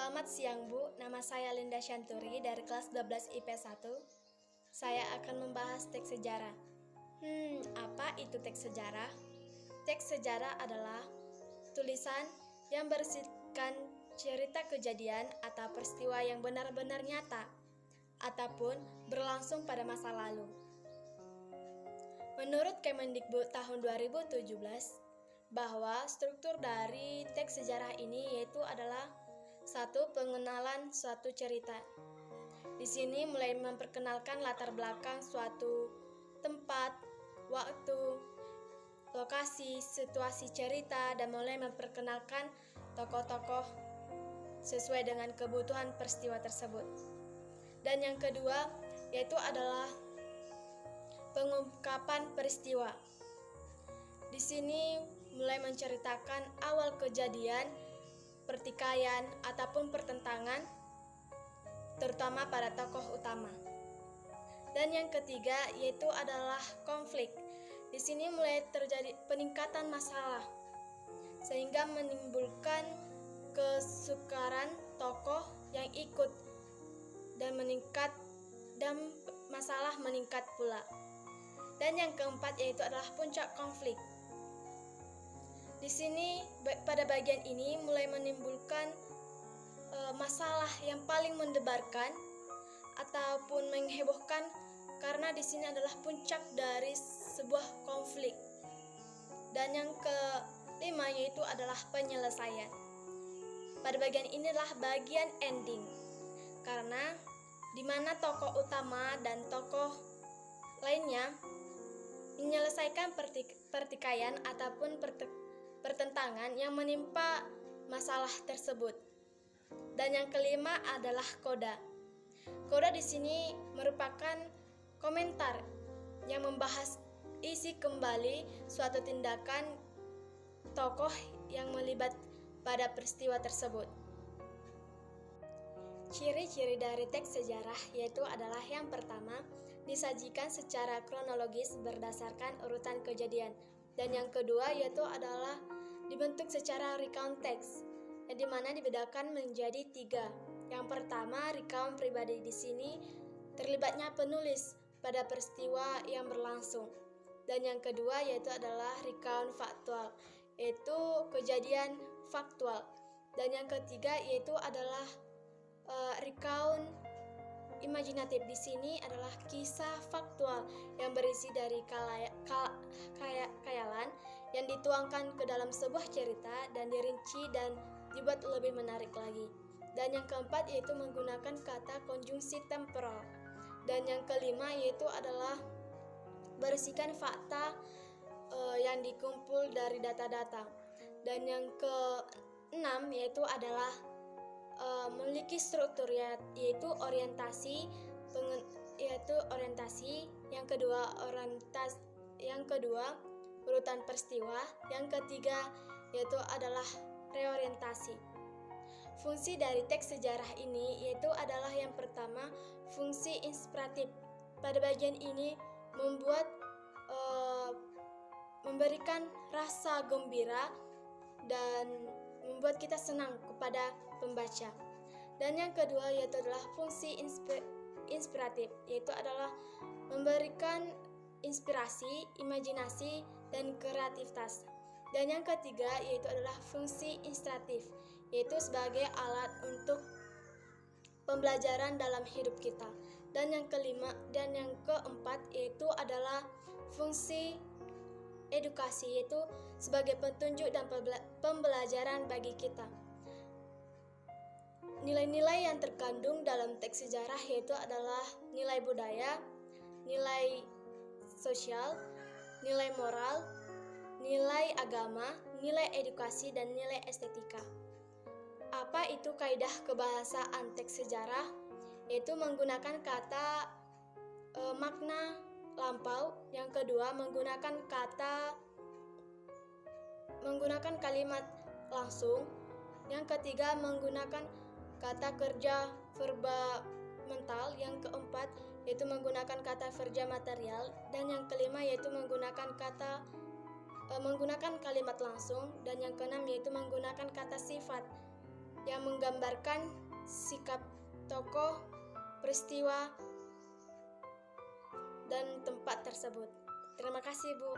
Selamat siang Bu, nama saya Linda Shanturi dari kelas 12 IP 1. Saya akan membahas teks sejarah. Apa itu teks sejarah? Teks sejarah adalah tulisan yang berisikan cerita kejadian atau peristiwa yang benar-benar nyata ataupun berlangsung pada masa lalu. Menurut Kemendikbud tahun 2017, bahwa struktur dari teks sejarah ini yaitu adalah 1. Pengenalan suatu cerita. Di sini mulai memperkenalkan latar belakang suatu tempat, waktu, lokasi, situasi cerita, dan mulai memperkenalkan tokoh-tokoh sesuai dengan kebutuhan peristiwa tersebut. Dan yang kedua yaitu adalah pengungkapan peristiwa. Di sini mulai menceritakan awal kejadian, pertikaian ataupun pertentangan, terutama pada tokoh utama. Dan yang ketiga yaitu adalah konflik. Di sini mulai terjadi peningkatan masalah sehingga menimbulkan kesukaran tokoh yang ikut dan masalah meningkat pula. Dan yang keempat yaitu adalah puncak konflik. Di sini pada bagian ini mulai menimbulkan masalah yang paling mendebarkan ataupun menghebohkan karena di sini adalah puncak dari sebuah konflik. Dan yang kelima yaitu adalah penyelesaian. Pada bagian inilah bagian ending, karena di mana tokoh utama dan tokoh lainnya menyelesaikan pertikaian ataupun pertentangan yang menimpa masalah tersebut. Dan yang kelima adalah koda. Koda di sini merupakan komentar yang membahas isi kembali suatu tindakan tokoh yang melibat pada peristiwa tersebut. Ciri-ciri dari teks sejarah yaitu adalah yang pertama, disajikan secara kronologis berdasarkan urutan kejadian. Dan yang kedua yaitu adalah dibentuk secara recount text, yang dimana dibedakan menjadi 3. Yang pertama, recount pribadi. Di sini terlibatnya penulis pada peristiwa yang berlangsung. Dan yang kedua yaitu adalah recount faktual, yaitu kejadian faktual. Dan yang ketiga yaitu adalah recount imajinatif. Di sini adalah kisah faktual yang berisi dari khayalan yang dituangkan ke dalam sebuah cerita dan dirinci dan dibuat lebih menarik lagi. Dan yang keempat yaitu menggunakan kata konjungsi temporal. Dan yang kelima yaitu adalah berisikan fakta yang dikumpul dari data-data. Dan yang keenam yaitu adalah memiliki struktur yaitu orientasi, yang kedua urutan peristiwa, yang ketiga yaitu adalah reorientasi. Fungsi dari teks sejarah ini yaitu adalah yang pertama, fungsi inspiratif. Pada bagian ini memberikan rasa gembira dan membuat kita senang kepada pembaca. Dan yang kedua yaitu adalah fungsi inspiratif, yaitu adalah memberikan inspirasi, imajinasi, dan kreativitas. Dan yang ketiga yaitu adalah fungsi instructif, yaitu sebagai alat untuk pembelajaran dalam hidup kita. Dan yang keempat yaitu adalah fungsi edukasi, yaitu sebagai petunjuk dan pembelajaran bagi kita. Nilai-nilai yang terkandung dalam teks sejarah yaitu adalah nilai budaya, nilai sosial, nilai moral, nilai agama, nilai edukasi, dan nilai estetika. Apa itu kaidah kebahasaan teks sejarah? Yaitu menggunakan kata makna lampau. Yang kedua menggunakan kalimat langsung. Yang ketiga menggunakan kata kerja verba mental. Yang keempat yaitu menggunakan kata kerja material. Dan yang kelima yaitu menggunakan kalimat langsung. Dan yang keenam yaitu menggunakan kata sifat. yang menggambarkan sikap tokoh, peristiwa, dan tempat tersebut. Terima kasih, Bu.